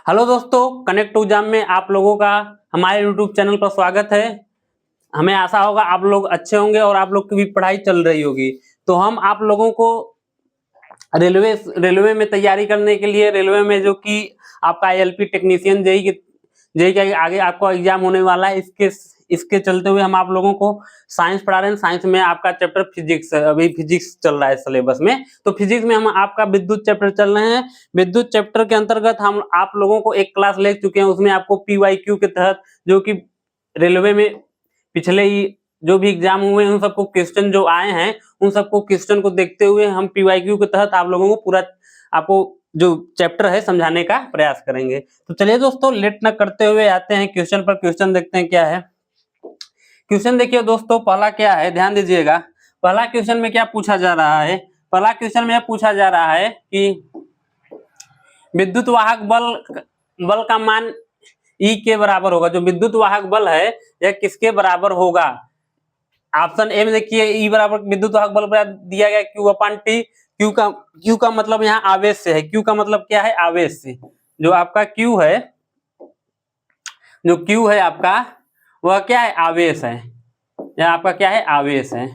Hello दोस्तों, connect to exam में आप लोगों का हमारे यूट्यूब चैनल पर स्वागत है। हमें आशा होगा आप लोग अच्छे होंगे और आप लोग की भी पढ़ाई चल रही होगी। तो हम आप लोगों को रेलवे में तैयारी करने के लिए, रेलवे में जो कि आपका एलपी टेक्नीशियन जेई का आगे आपका एग्जाम होने वाला है, इसके चलते हुए हम आप लोगों को साइंस पढ़ा रहे हैं। साइंस में आपका चैप्टर फिजिक्स, अभी फिजिक्स चल रहा है सिलेबस में। तो फिजिक्स में हम आपका विद्युत चैप्टर चल रहे हैं। विद्युत चैप्टर के अंतर्गत हम आप लोगों को एक क्लास ले चुके हैं। उसमें आपको पीवाईक्यू के तहत, जो कि रेलवे में पिछले ही जो भी एग्जाम हुए उन सबको क्वेश्चन जो आए हैं, उन सबको क्वेश्चन को देखते हुए हम पीवाईक्यू के तहत आप लोगों को पूरा आपको जो चैप्टर है समझाने का प्रयास करेंगे। तो चलिए दोस्तों, लेट न करते हुए आते हैं क्वेश्चन पर। क्वेश्चन देखते हैं क्या है। क्वेश्चन देखिए दोस्तों, पहला क्या है, ध्यान दीजिएगा। पहला क्वेश्चन में क्या पूछा जा रहा है? पहला क्वेश्चन में पूछा जा रहा है कि विद्युत वाहक बल का मान ई के बराबर होगा। जो विद्युत वाहक बल है यह किसके बराबर होगा? ऑप्शन ए में देखिए, ई बराबर विद्युत वाहक बल दिया गया क्यू अपॉन टी। क्यू का मतलब यहाँ आवेश से है। क्यू का मतलब क्या है? आवेश से। जो आपका क्यू है, जो क्यू है आपका, वह क्या है? आवेश है। यह आपका क्या है? आवेश है।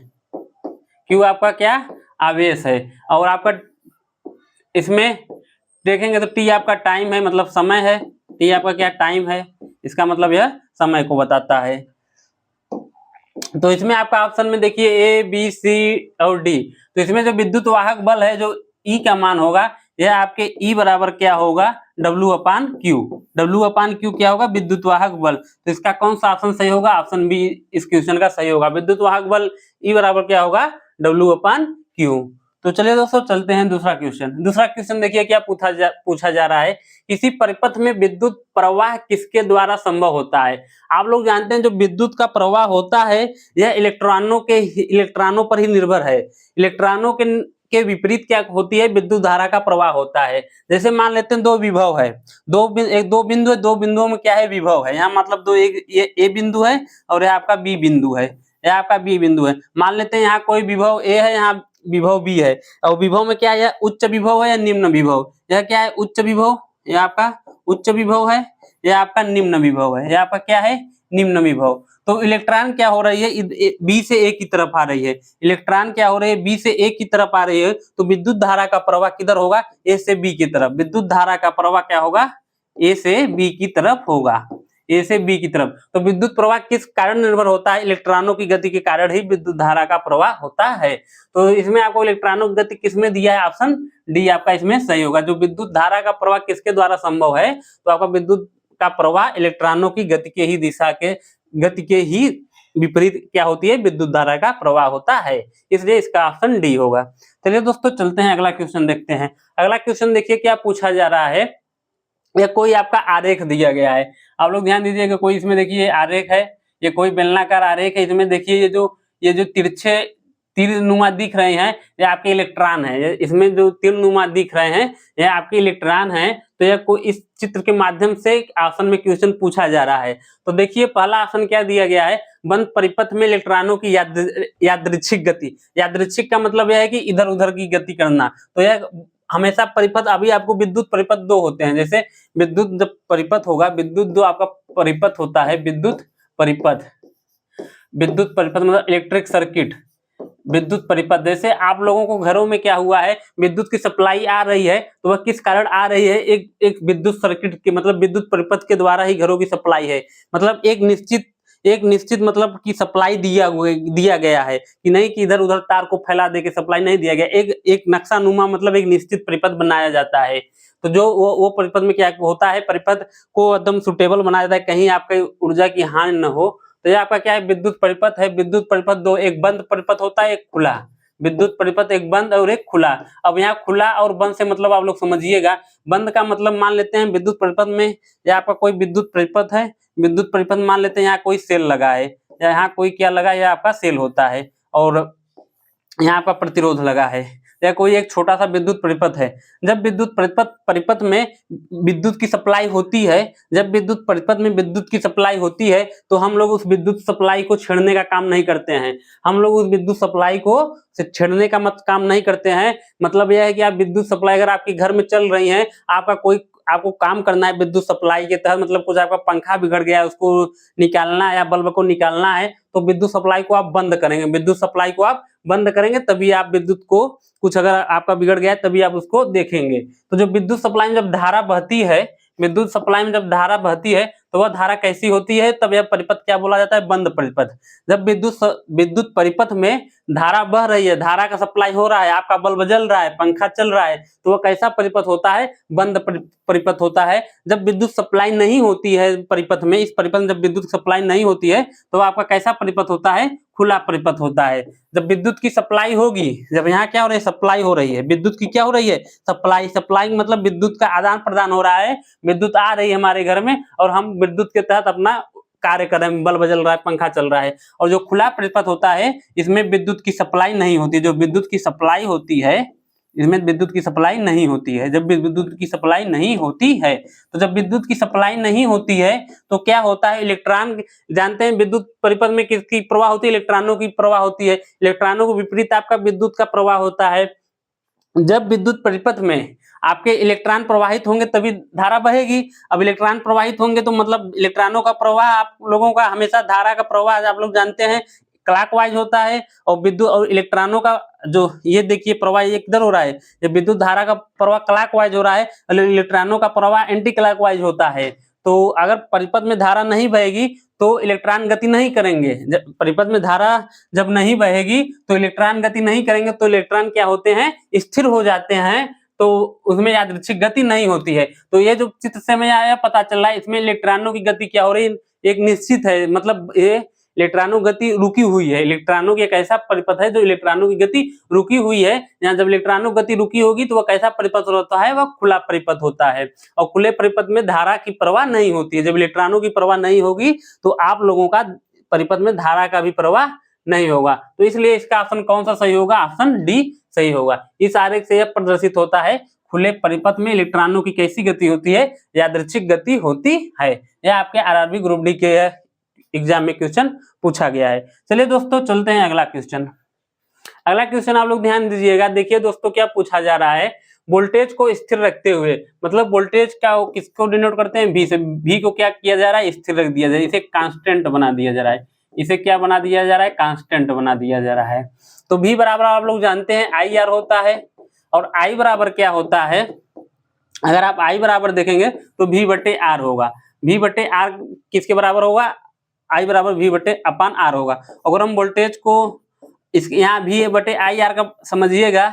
क्यू आपका क्या? आवेश है। और आपका इसमें देखेंगे तो टी आपका टाइम है, मतलब समय है। टी आपका क्या? टाइम है। इसका मतलब यह समय को बताता है। तो इसमें आपका ऑप्शन में देखिए ए बी सी और डी। तो इसमें जो विद्युत वाहक बल है, जो ई का मान होगा, यह आपके ई बराबर क्या होगा? डब्ल्यू अपान क्यू। डब्ल्यू अपान क्यू क्या होगा? विद्युत वाहक बल। तो इसका कौन सा ऑप्शन सही होगा? ऑप्शन बी इस क्वेश्चन का सही होगा। विद्युत वाहक बल ई बराबर क्या होगा? डब्ल्यू अपान क्यू। तो चलिए दोस्तों, चलते हैं दूसरा क्वेश्चन। दूसरा क्वेश्चन देखिए क्या पूछा जा रहा है। किसी परिपथ में विद्युत प्रवाह किसके द्वारा संभव होता है? आप लोग जानते हैं जो विद्युत का प्रवाह होता है यह इलेक्ट्रॉनों पर ही निर्भर है। इलेक्ट्रॉनों के विपरीत क्या होती है? विद्युत धारा का प्रवाह होता है। जैसे मान लेते हैं दो विभव है, दो बिंदु है। दो बिंदुओं में क्या है? विभव है। यहाँ मतलब दो, एक ये ए बिंदु है और यह आपका बी बिंदु है। यह आपका बी बिंदु है। मान लेते हैं यहाँ कोई विभव ए है, यहाँ विभव बी है। और विभव में क्या है? उच्च विभव है या निम्न विभव? यह क्या है? उच्च विभव। यह आपका उच्च विभव है। यह आपका निम्न विभव है। यह आपका क्या है? निम्न विभव। तो इलेक्ट्रॉन क्या हो रही है? बी से ए की तरफ आ रही है। इलेक्ट्रॉन क्या हो रही है? बी से ए की तरफ आ रही है। तो विद्युत धारा का प्रवाह किधर होगा? ए से बी की तरफ। विद्युत धारा का प्रवाह क्या होगा? ए से बी की तरफ होगा। ए से बी की तरफ। तो विद्युत प्रवाह किस कारण निर्भर होता है? इलेक्ट्रॉनों की गति के कारण ही विद्युत धारा का प्रवाह होता है। तो इसमें आपको इलेक्ट्रॉनों की गति किसमें दिया है? ऑप्शन डी आपका इसमें सही होगा। जो विद्युत धारा का प्रवाह किसके द्वारा संभव है? तो आपका विद्युत का प्रवाह इलेक्ट्रॉनों की गति के ही विपरीत क्या होती है? विद्युत धारा का प्रवाह होता है। इसलिए इसका ऑप्शन डी होगा। चलिए दोस्तों, चलते हैं अगला क्वेश्चन देखते हैं। अगला क्वेश्चन देखिए क्या पूछा जा रहा है। या कोई आपका आरेख दिया गया है। आप लोग ध्यान दीजिएगा, कोई इसमें देखिए आरेख है। ये कोई बेलनाकार आरेख है। इसमें देखिए ये जो तिरछे तीर नुमा दिख रहे हैं, ये आपके इलेक्ट्रॉन है। इसमें जो तीर नुमा दिख रहे हैं, ये आपके इलेक्ट्रॉन है। तो यह कोई इस चित्र के माध्यम से ऑप्शन में क्वेश्चन पूछा जा रहा है। तो देखिए पहला ऑप्शन क्या दिया गया है? बंद परिपथ में इलेक्ट्रॉनों की यादृच्छिक गति। यादृच्छिक का मतलब यह है कि इधर उधर की गति करना। तो यह हमेशा परिपथ, अभी आपको विद्युत परिपथ दो होते हैं। जैसे विद्युत जब परिपथ होगा, विद्युत जो आपका परिपथ होता है, विद्युत परिपथ मतलब इलेक्ट्रिक सर्किट। विद्युत परिपथ, जैसे आप लोगों को घरों में क्या हुआ है? विद्युत की सप्लाई आ रही है। तो वह किस कारण आ रही है? एक विद्युत सर्किट के, मतलब विद्युत परिपथ के द्वारा ही घरों की सप्लाई है। मतलब एक निश्चित मतलब की सप्लाई दिया गया है, कि नहीं कि इधर उधर तार को फैला दे के सप्लाई नहीं दिया गया। एक नक्शा नुमा मतलब एक निश्चित परिपथ बनाया जाता है। तो जो वो परिपथ में क्या होता है? परिपथ को एकदम सुटेबल बनाया जाता है, कहीं आपकी ऊर्जा की हानि न हो। तो ये आपका क्या है? विद्युत परिपथ है। विद्युत परिपथ दो, एक बंद परिपथ होता है, एक खुला। विद्युत परिपथ एक बंद और एक खुला। अब यहाँ खुला और बंद से मतलब आप लोग समझिएगा। बंद का मतलब मान लेते हैं विद्युत परिपथ में, या आपका कोई विद्युत परिपथ है। विद्युत परिपथ मान लेते हैं यहाँ कोई सेल लगा है, या यहाँ कोई क्या लगा है? यह आपका सेल होता है। और यहाँ आपका प्रतिरोध लगा है, या कोई एक छोटा सा विद्युत परिपथ है। जब विद्युत परिपथ में विद्युत की सप्लाई होती है, जब विद्युत परिपथ में विद्युत की सप्लाई होती है, तो हम लोग उस विद्युत सप्लाई को छेड़ने का काम नहीं करते हैं। हम लोग उस विद्युत सप्लाई को छेड़ने का काम नहीं करते हैं। मतलब यह है कि आप विद्युत सप्लाई अगर आपके घर में चल रही है, आपका कोई आपको काम करना है विद्युत सप्लाई के तहत, मतलब कुछ आपका पंखा बिगड़ गया है उसको निकालना है या बल्ब को निकालना है, तो विद्युत सप्लाई को आप बंद करेंगे। विद्युत सप्लाई को आप बंद करेंगे तभी आप विद्युत को, कुछ अगर आपका बिगड़ गया है तभी आप उसको देखेंगे। तो जो विद्युत सप्लाई में जब धारा बहती है, विद्युत सप्लाई में जब धारा बहती है तो वह धारा कैसी होती है, तब यह परिपथ क्या बोला जाता है, बंद परिपथ। जब विद्युत परिपथ में धारा बह रही है, धारा का सप्लाई हो रहा है, आपका बल्ब जल रहा है, पंखा चल रहा है, तो वह कैसा परिपथ होता है, बंद परिपथ होता है। जब विद्युत सप्लाई नहीं होती है परिपथ में, इस परिपथ में जब विद्युत सप्लाई नहीं होती है तो आपका कैसा परिपथ होता है, खुला परिपथ होता है। जब विद्युत की सप्लाई होगी, जब यहाँ क्या हो रही है, सप्लाई हो रही है, विद्युत की क्या हो रही है, सप्लाई। सप्लाई मतलब विद्युत का आदान प्रदान हो रहा है, विद्युत आ रही है हमारे घर में और हम विद्युत के तहत अपना कार्य कर रहे हैं, बल्ब जल रहा है, पंखा चल रहा है। और जो खुला परिपथ होता है इसमें विद्युत की सप्लाई नहीं होती। जो विद्युत की सप्लाई होती है इसमें विद्युत की सप्लाई नहीं होती है। जब विद्युत की सप्लाई नहीं होती है, तो जब विद्युत की सप्लाई नहीं होती है तो क्या होता है, इलेक्ट्रॉन, जानते हैं विद्युत परिपथ में किसकी प्रवाह होती है, इलेक्ट्रॉनों की प्रवाह होती है। इलेक्ट्रॉनों को विपरीत आपका विद्युत का प्रवाह होता है। जब विद्युत परिपथ में आपके इलेक्ट्रॉन प्रवाहित होंगे तभी धारा बहेगी। अब इलेक्ट्रॉन प्रवाहित होंगे तो मतलब इलेक्ट्रॉनों का प्रवाह, आप लोगों का हमेशा धारा का प्रवाह आप लोग जानते हैं क्लॉकवाइज होता है, और विद्युत और इलेक्ट्रॉनों का जो ये देखिए प्रवाह ये किधर हो रहा है, जब विद्युत धारा का प्रवाह क्लॉकवाइज हो रहा है, इलेक्ट्रॉनों का प्रवाह एंटी क्लॉकवाइज होता है। तो अगर परिपथ में धारा नहीं बहेगी तो इलेक्ट्रॉन गति नहीं करेंगे। जब परिपथ में धारा जब नहीं बहेगी तो इलेक्ट्रॉन गति नहीं करेंगे, तो इलेक्ट्रॉन क्या होते हैं, स्थिर हो जाते हैं, तो उसमें यादृच्छिक गति नहीं होती है। तो ये जो चित्र से में आया पता चल रहा है, इसमें इलेक्ट्रॉनों की गति क्या हो रही है, एक निश्चित है, मतलब ये इलेक्ट्रॉनों गति रुकी हुई है। इलेक्ट्रॉनों की एक ऐसा परिपथ है जो इलेक्ट्रॉनों की गति रुकी हुई है। यहाँ जब इलेक्ट्रॉनों गति रुकी होगी तो वह कैसा परिपथ होता है, वह खुला परिपथ होता है। और खुले परिपथ में धारा की प्रवाह नहीं होती है। जब इलेक्ट्रॉनों की प्रवाह नहीं होगी तो आप लोगों का परिपथ में धारा का भी प्रवाह नहीं होगा। तो इसलिए इसका ऑप्शन कौन सा सही होगा, ऑप्शन डी सही होगा। इस आरेख से यह प्रदर्शित होता है खुले परिपथ में इलेक्ट्रॉनों की कैसी गति होती है, यादृच्छिक गति होती है। यह आपके आरआरबी ग्रुप डी के एग्जाम में क्वेश्चन पूछा गया है। चलिए दोस्तों चलते हैं अगला क्वेश्चन। अगला क्वेश्चन आप लोग ध्यान दीजिएगा। देखिए दोस्तों क्या पूछा जा रहा है, वोल्टेज को स्थिर रखते हुए, मतलब वोल्टेज क्या किसको डिनोट करते हैं, वी से। वी को क्या किया जा रहा है, स्थिर रख दिया जाए, इसे कांस्टेंट बना दिया जा रहा है। इसे क्या बना दिया जा रहा है, कांस्टेंट बना दिया जा रहा है। तो वी बराबर आप लोग जानते हैं आई आर होता है, और आई बराबर क्या होता है, अगर आप आई बराबर देखेंगे तो वी बटे आर होगा। वी बटे आर किसके बराबर होगा, आई बराबर वी बटे अपान आर होगा। अगर हम वोल्टेज को इस यहाँ वी बटे आई आर का समझिएगा,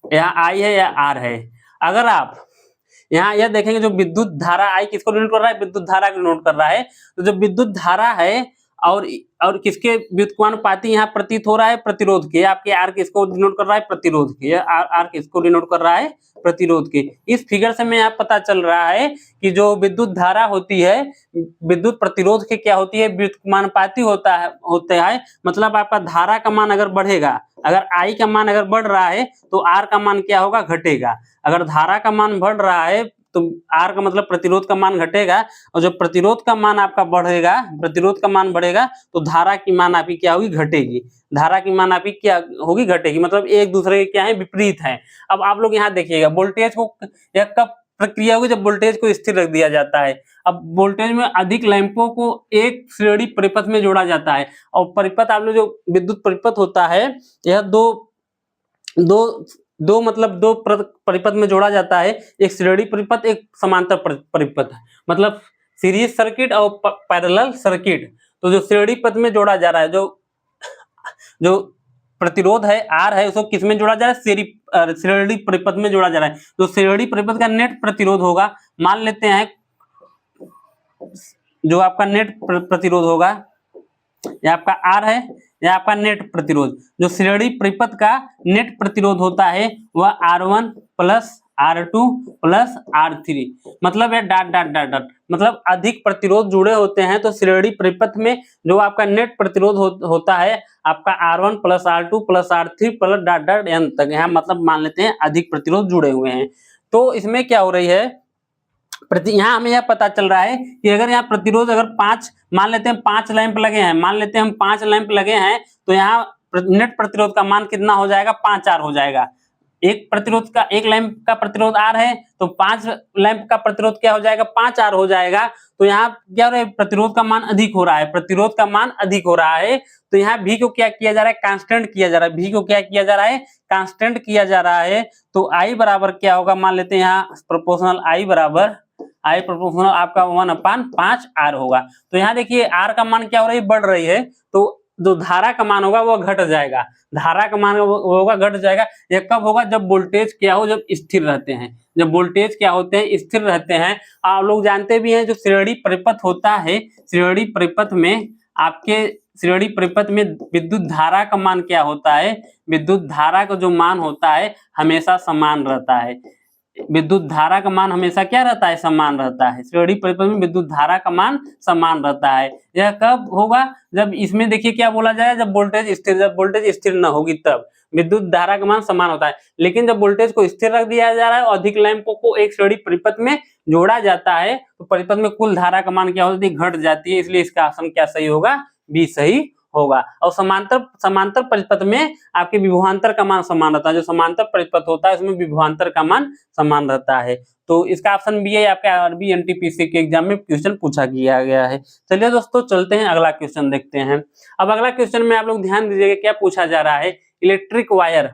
यहाँ आई है या आर है। अगर आप यहाँ यह देखेंगे जो विद्युत धारा आई किसको डिनोट कर रहा है, विद्युत धारा को डिनोट कर रहा है। तो जो विद्युत धारा है और किसके व्युत्क्रमानुपाती यहाँ प्रतीत हो रहा है, प्रतिरोध के। आपके आर किसको डिनोट कर रहा है, प्रतिरोध के। आर किसको डिनोट कर रहा है, प्रतिरोध के। इस फिगर से में यहाँ पता चल रहा है कि जो विद्युत धारा होती है विद्युत प्रतिरोध के क्या होती है, व्युत्क्रमानुपाती होता है। मतलब आपका धारा का मान अगर बढ़ेगा, अगर आई का मान अगर बढ़ रहा है तो आर का मान क्या होगा, घटेगा। अगर धारा का मान बढ़ रहा है तो आर का मतलब प्रतिरोध का मान घटेगा, और जब प्रतिरोध का मान आपका बढ़ेगा, प्रतिरोध का मान बढ़ेगा तो धारा की मान आपकी क्या होगी, घटेगी। धारा की मान आपकी क्या होगी, घटेगी। मतलब एक दूसरे के क्या है, विपरीत है। अब आप लोग यहाँ देखिएगा वोल्टेज को यह कब प्रक्रिया होगी, जब वोल्टेज को स्थिर रख दिया जाता है। अब वोल्टेज में अधिक लैंपों को एक श्रेणी परिपथ में जोड़ा जाता है, और परिपथ आप लोग जो विद्युत परिपथ होता है यह दो परिपथ में जोड़ा जाता है, एक श्रेणी परिपथ, एक समांतर परिपथ, मतलब सीरीज सर्किट और पैरेलल सर्किट। तो जो श्रेणी पथ में जोड़ा जा रहा है, जो प्रतिरोध है आर है, उसको किस में जोड़ा जा रहा है, श्रेणी परिपथ में जोड़ा जा रहा है। तो श्रेणी परिपथ का नेट प्रतिरोध होगा, मान लेते हैं जो आपका नेट प्रतिरोध होगा, यह आपका आर है, यह आपका नेट प्रतिरोध। जो श्रेणी परिपथ का नेट प्रतिरोध होता है वह R1 plus R2 plus R3, मतलब है डॉट डॉट डॉट डॉट, मतलब अधिक प्रतिरोध जुड़े होते हैं। तो श्रेणी परिपथ में जो आपका नेट प्रतिरोध होता है आपका R1 plus R2 plus R3 plus dot dot n तक, यहाँ मतलब मान लेते हैं अधिक प्रतिरोध जुड़े हुए हैं। तो इसमें क्या हो रही है, यहाँ हमें यह पता चल रहा है कि अगर यहाँ प्रतिरोध अगर 5 मान लेते हैं, 5 लैंप लगे हैं, मान लेते हैं हम 5 लैंप लगे हैं, तो यहाँ नेट प्रतिरोध का मान कितना हो जाएगा, 5R हो जाएगा। एक लैंप का प्रतिरोध R है तो 5 लैंप का प्रतिरोध क्या हो जाएगा, 5R हो जाएगा। तो यहाँ क्या हो रहा है, प्रतिरोध का मान अधिक हो रहा है, प्रतिरोध का मान अधिक हो रहा है। तो यहाँ V को क्या किया जा रहा है, कांस्टेंट किया जा रहा है। V को क्या किया जा रहा है, कांस्टेंट किया जा रहा है। तो I बराबर क्या होगा, मान लेते हैं यहाँ प्रोपोर्शनल I बराबर I प्रोपोर्शनल आपका 1/5R होगा। तो यहाँ देखिए R का मान क्या हो रही है, बढ़ रही है। तो जो धारा का मान होगा वो घट जाएगा, धारा का मान होगा घट जाएगा। यह कब होगा, जब वोल्टेज क्या हो, जब स्थिर रहते हैं। जब वोल्टेज क्या होते हैं, स्थिर रहते हैं। आप लोग जानते भी हैं जो श्रेणी परिपथ होता है, श्रेणी परिपथ में आपके श्रेणी परिपथ में विद्युत धारा का मान क्या होता है, विद्युत धारा का जो मान होता है हमेशा समान रहता है। विद्युत धारा का मान हमेशा क्या रहता है, समान रहता है। श्रेणी परिपथ में विद्युत धारा का मान समान रहता है। यह कब होगा, जब इसमें देखिए क्या बोला जाएगा, जब वोल्टेज स्थिर, जब वोल्टेज स्थिर न होगी तब विद्युत धारा का मान समान होता है। लेकिन जब वोल्टेज को स्थिर रख दिया जा रहा है और अधिक लैंपों को एक श्रेणी परिपथ में जोड़ा जाता है तो परिपथ में कुल धारा का मान क्या होती है, घट जाती है। इसलिए इसका ऑप्शन क्या सही होगा, बी सही होगा। और समांतर परिपथ में आपके विभवांतर का मान समान रहता है। जो समांतर परिपथ होता है उसमें विभवांतर का मान समान रहता है। तो इसका ऑप्शन बी है। आपके आरबी एनटीपीसी के एग्जाम में क्वेश्चन पूछा गया है। चलिए दोस्तों चलते हैं अगला क्वेश्चन देखते हैं। अब अगला क्वेश्चन में आप लोग ध्यान दीजिएगा क्या पूछा जा रहा है। इलेक्ट्रिक वायर,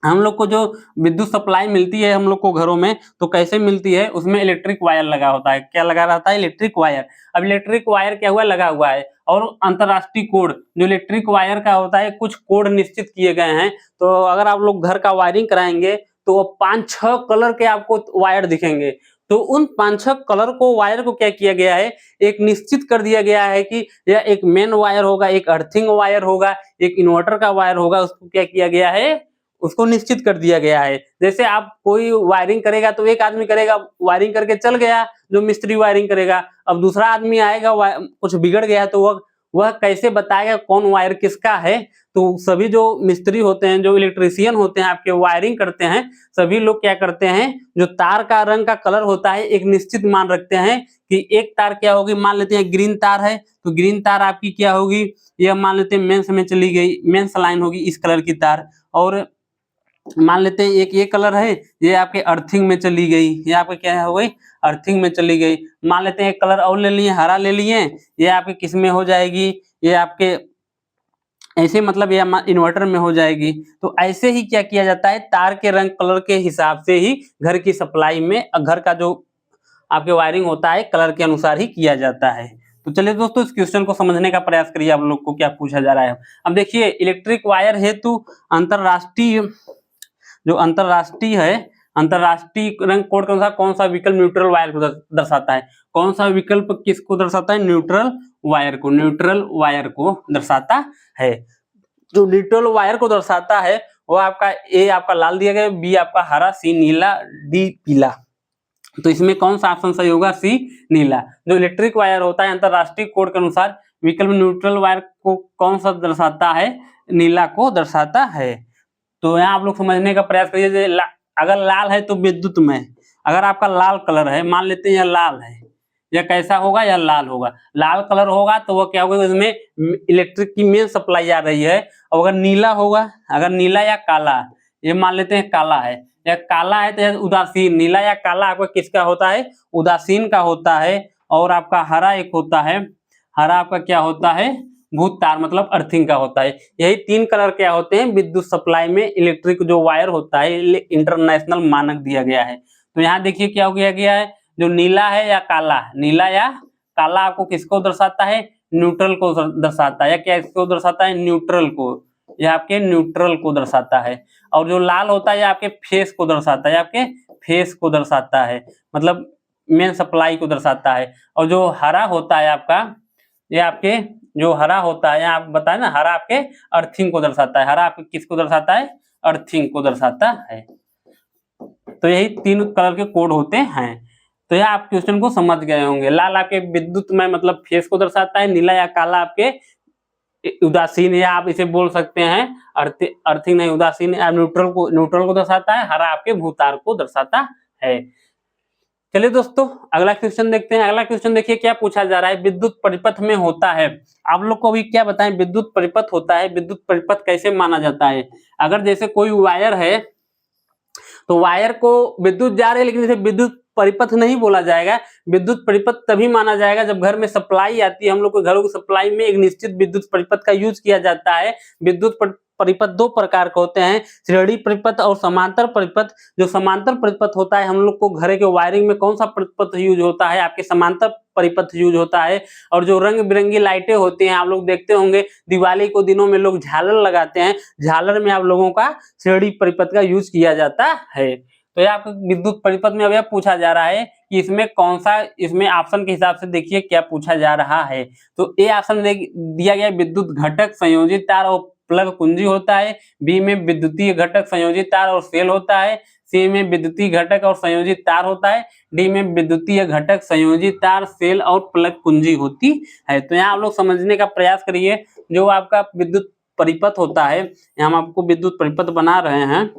हम लोग को जो विद्युत सप्लाई मिलती है हम लोग को घरों में, तो कैसे मिलती है, उसमें इलेक्ट्रिक वायर लगा होता है। क्या लगा रहता है, इलेक्ट्रिक वायर। अब इलेक्ट्रिक वायर क्या हुआ, लगा हुआ है। और अंतरराष्ट्रीय कोड जो इलेक्ट्रिक वायर का होता है, कुछ कोड निश्चित किए गए हैं। तो अगर आप लोग घर का वायरिंग कराएंगे तो 5-6 कलर के आपको वायर दिखेंगे। तो उन 5-6 कलर को वायर को क्या किया गया है, एक निश्चित कर दिया गया है कि यह एक मेन वायर होगा, एक अर्थिंग वायर होगा, एक इन्वर्टर का वायर होगा। उसको क्या किया गया है, उसको निश्चित कर दिया गया है। जैसे आप कोई वायरिंग करेगा तो एक आदमी करेगा, वायरिंग करके चल गया जो मिस्त्री वायरिंग करेगा। अब दूसरा आदमी आएगा, कुछ बिगड़ गया तो वह कैसे बताएगा कौन वायर किसका है। तो सभी जो मिस्त्री होते हैं, जो इलेक्ट्रीशियन होते हैं, आपके वायरिंग करते हैं, सभी लोग क्या करते हैं, जो तार का रंग का कलर होता है एक निश्चित मान रखते हैं कि एक तार क्या होगी, मान लेते हैं ग्रीन तार है तो ग्रीन तार आपकी क्या होगी, यह मान लेते हैं मेंस में चली गई, मेंस लाइन होगी इस कलर की तार। और मान लेते हैं एक ये कलर है, ये आपके अर्थिंग में चली गई, ये आपके क्या हो गई, अर्थिंग में चली गई। मान लेते हैं एक कलर और ले लिए, हरा ले लिए, ये आपके किस में हो जाएगी, ये आपके ऐसे मतलब ये इन्वर्टर में हो जाएगी। तो ऐसे ही क्या किया जाता है, तार के रंग कलर के हिसाब से ही घर की सप्लाई में, घर का जो आपके वायरिंग होता है कलर के अनुसार ही किया जाता है। तो चलिए दोस्तों इस क्वेश्चन को समझने का प्रयास करिए, आप लोग को क्या पूछा जा रहा है। अब देखिए इलेक्ट्रिक वायर हेतु अंतरराष्ट्रीय, जो अंतरराष्ट्रीय है, अंतरराष्ट्रीय रंग कोड के अनुसार कौन सा विकल्प न्यूट्रल वायर को दर्शाता है। कौन सा विकल्प किसको दर्शाता है, न्यूट्रल वायर को, न्यूट्रल वायर को दर्शाता है। जो न्यूट्रल वायर को दर्शाता है वो आपका ए आपका लाल दिया गया, बी आपका हरा, सी नीला, डी पीला। तो इसमें कौन सा ऑप्शन सही होगा, सी नीला। जो इलेक्ट्रिक वायर होता है अंतरराष्ट्रीय कोड के अनुसार विकल्प न्यूट्रल वायर को कौन सा दर्शाता है, नीला को दर्शाता है। तो यहाँ आप लोग समझने का प्रयास करिए। अगर लाल है तो विद्युत में, अगर आपका लाल कलर है, मान लेते हैं यह लाल है, यह कैसा होगा, यह लाल होगा। लाल कलर होगा तो वह क्या होगा, इसमें इलेक्ट्रिक की मेन सप्लाई आ रही है। और अगर नीला होगा, अगर नीला या काला, ये मान लेते हैं काला है, या काला है तो यह उदासीन, नीला या काला आपका किसका होता है, उदासीन का होता है। और आपका हरा एक होता है, हरा आपका क्या होता है, भूत तार मतलब अर्थिंग का होता है। यही 3 कलर क्या होते हैं विद्युत सप्लाई में, इलेक्ट्रिक जो वायर होता है इंटरनेशनल मानक दिया गया है। तो यहाँ देखिए क्या हो गया है, जो नीला है या काला, नीला या काला आपको किसको दर्शाता है, न्यूट्रल को दर्शाता है। या क्या इसको दर्शाता है, न्यूट्रल को, यह आपके न्यूट्रल को दर्शाता है। और जो लाल होता है आपके फेस को दर्शाता है, आपके फेस को दर्शाता है, मतलब मेन सप्लाई को दर्शाता है। और जो हरा होता है आपका, ये आपके जो हरा होता है, आप बताए ना, हरा आपके अर्थिंग को दर्शाता है। हरा आपके किसको दर्शाता है, अर्थिंग को दर्शाता है। तो यही 3 कलर के कोड होते हैं। तो यह आप क्वेश्चन को समझ गए होंगे। लाल आपके विद्युत में मतलब फेस को दर्शाता है, नीला या काला आपके उदासीन, या आप इसे बोल सकते हैं अर्थिंग नहीं, उदासीन या न्यूट्रल को दर्शाता है। हरा आपके भूतार को दर्शाता है। चलिए दोस्तों अगला क्वेश्चन देखते हैं। अगला क्वेश्चन देखिए क्या पूछा जा रहा है, विद्युत परिपथ में होता है। आप लोग को अभी क्या बताएं, विद्युत परिपथ होता है, विद्युत परिपथ कैसे माना जाता है। अगर जैसे कोई वायर है, तो वायर को विद्युत जा रही है, लेकिन इसे विद्युत परिपथ नहीं बोला जाएगा। विद्युत परिपथ तभी माना जाएगा जब घर में सप्लाई आती है, हम लोग को घरों की सप्लाई में एक निश्चित विद्युत परिपथ का यूज किया जाता है। विद्युत परिपथ दो प्रकार के होते हैं, श्रेणी परिपथ और समांतर परिपथ। जो समांतर परिपथ होता है, हम लोग को घर के वायरिंग में कौन सा परिपथ यूज होता है, आपके समांतर परिपथ यूज होता है। और जो रंग बिरंगी लाइटें होती हैं, आप लोग देखते होंगे दिवाली को दिनों में लोग झालर लगाते हैं, झालर में आप लोगों का श्रेणी परिपथ का यूज किया जाता है। तो ये आपको विद्युत परिपथ में अब यह पूछा जा रहा है कि इसमें कौन सा, इसमें ऑप्शन के हिसाब से देखिए क्या पूछा जा रहा है। तो ए ऑप्शन दिया गया विद्युत घटक, संयोजित तार और प्लग कुंजी होता है। बी में विद्युतीय घटक, संयोजित तार और सेल होता है। सी में विद्युतीय घटक और संयोजित तार होता है। डी में विद्युतीय घटक, संयोजित तार, सेल और प्लग कुंजी होती है। तो यहाँ आप लोग समझने का प्रयास करिए, जो आपका विद्युत परिपथ होता है, यहाँ हम आपको विद्युत परिपथ बना रहे हैं।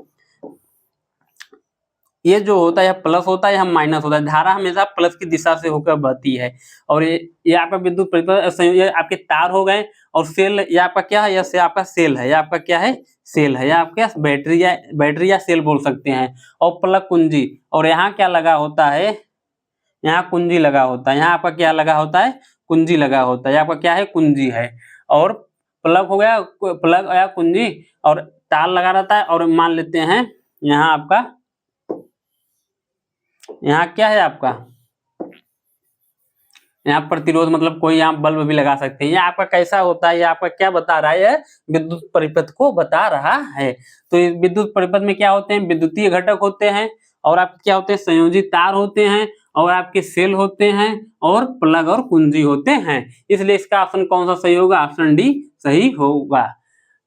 ये जो होता है प्लस होता है, हम माइनस होता है। धारा हमेशा प्लस की दिशा से होकर बहती है। और ये आपका विद्युत परिपथ, ये आपके तार हो गए। और सेल ये आपका क्या है, ये आपका सेल है, ये आपका क्या है, सेल है, या आपके बैटरी या सेल बोल सकते हैं। और प्लग कुंजी, और यहाँ क्या लगा होता है, यहाँ कुंजी लगा होता है। यहाँ आपका क्या लगा होता है, कुंजी लगा होता है, आपका क्या है, कुंजी है। और प्लग हो गया, प्लग या कुंजी, और तार लगा रहता है। और मान लेते हैं यहाँ आपका, यहाँ क्या है आपका, यहाँ प्रतिरोध, मतलब कोई यहाँ बल्ब भी लगा सकते हैं। ये आपका कैसा होता है, ये आपका क्या बता रहा है, विद्युत परिपथ को बता रहा है। तो इस विद्युत परिपथ में क्या होते हैं, विद्युतीय घटक होते हैं, और आपके क्या होते हैं, संयोजित तार होते हैं, और आपके सेल होते हैं, और प्लग और कुंजी होते हैं। इसलिए इसका ऑप्शन कौन सा सही होगा, ऑप्शन डी सही होगा।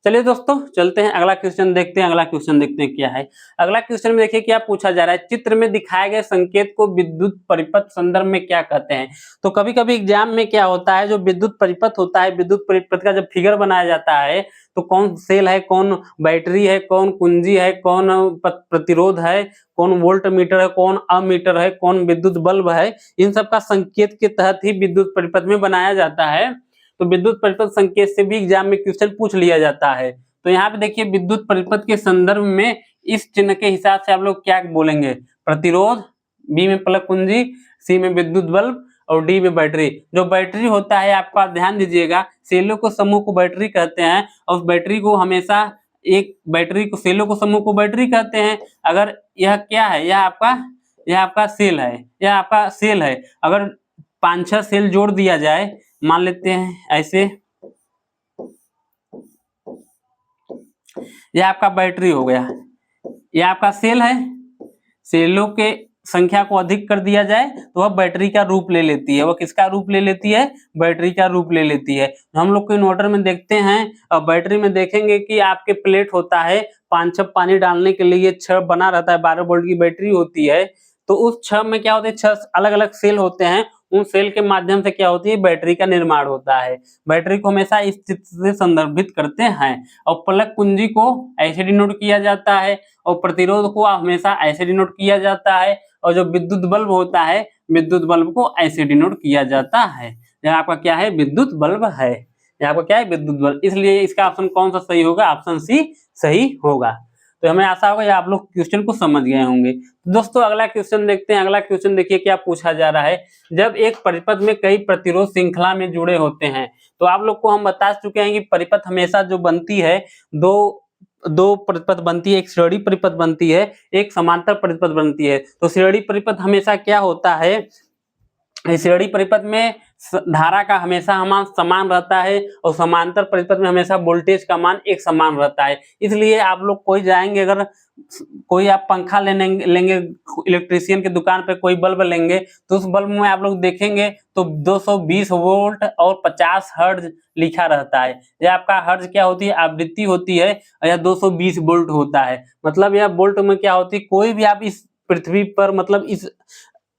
चलिए दोस्तों, चलते हैं अगला क्वेश्चन देखते हैं। अगला क्वेश्चन देखते हैं क्या है। अगला क्वेश्चन में देखिए क्या पूछा जा रहा है, चित्र में दिखाए गए संकेत को विद्युत परिपथ संदर्भ में क्या कहते हैं। तो कभी कभी एग्जाम में क्या होता है, जो विद्युत परिपथ होता है, विद्युत परिपथ का जब फिगर बनाया जाता है, तो कौन सेल है, कौन बैटरी है, कौन कुंजी है, कौन प्रतिरोध है, कौन वोल्ट मीटर है, कौन अमीटर है, कौन विद्युत बल्ब है, इन सब का संकेत के तहत ही विद्युत परिपथ में बनाया जाता है। तो विद्युत परिपथ संकेत से भी एग्जाम में क्वेश्चन पूछ लिया जाता है। तो यहाँ पे देखिए विद्युत परिपथ के संदर्भ में इस चिन्ह के हिसाब से आप लोग क्या बोलेंगे, प्रतिरोध, बी में प्लग कुंजी, सी में विद्युत बल्ब, और डी में बैटरी। जो बैटरी होता है, आपका ध्यान दीजिएगा, सेलों को समूह को बैटरी कहते हैं, और बैटरी को हमेशा एक बैटरी को, सेलों को समूह को बैटरी कहते हैं। अगर यह क्या है, यह आपका सेल है, यह आपका सेल है। अगर 5-6 सेल जोड़ दिया जाए, मान लेते हैं ऐसे, यह आपका बैटरी हो गया, यह आपका सेल है। सेलों के संख्या को अधिक कर दिया जाए तो वह बैटरी का रूप ले लेती है। वह किसका रूप ले लेती है, बैटरी का रूप ले लेती है। हम लोग को इन्वर्टर में देखते हैं, और बैटरी में देखेंगे कि आपके प्लेट होता है, 5 छह पानी डालने के लिए 6 बना रहता है, 12 वोल्ट की बैटरी होती है। तो उस 6 में क्या होता है, 6 अलग अलग सेल होते हैं। उन सेल के माध्यम से क्या होती है, बैटरी का निर्माण होता है। बैटरी को हमेशा इस चित्र से संदर्भित करते हैं। और प्लग कुंजी को ऐसे डिनोट किया जाता है, और प्रतिरोध को हमेशा ऐसे डिनोट किया जाता है। और जो विद्युत बल्ब होता है, विद्युत बल्ब को ऐसे डिनोट किया जाता है। यह आपका क्या है, विद्युत बल्ब है। यह आपका क्या है, विद्युत बल्ब। इसलिए इसका ऑप्शन कौन सा सही होगा, ऑप्शन सी सही होगा। तो हमें आशा होगा आप लोग क्वेश्चन को समझ गए होंगे। दोस्तों अगला क्वेश्चन देखते हैं। अगला क्वेश्चन देखिए क्या पूछा जा रहा है, जब एक परिपथ में कई प्रतिरोध श्रृंखला में जुड़े होते हैं। तो आप लोग को हम बता चुके हैं कि परिपथ हमेशा जो बनती है, दो परिपथ बनती है, एक श्रेणी परिपथ बनती है, एक समांतर परिपथ बनती है। तो श्रेणी परिपथ हमेशा क्या होता है, श्रेणी परिपथ में धारा का हमेशा मान समान रहता है, और समांतर परिपथ में हमेशा वोल्टेज का मान एक समान रहता है। इसलिए आप लोग कोई जाएंगे, अगर कोई आप पंखा लेंगे इलेक्ट्रिशियन की दुकान पे, कोई बल्ब लेंगे, तो उस बल्ब में आप लोग देखेंगे तो 220 वोल्ट और 50 हर्ट्ज लिखा रहता है। यह आपका हर्ट्ज क्या होती है, आवृत्ति होती है, और यह 220 वोल्ट होता है। मतलब यह वोल्ट में क्या होती है, कोई भी आप इस पृथ्वी पर, मतलब इस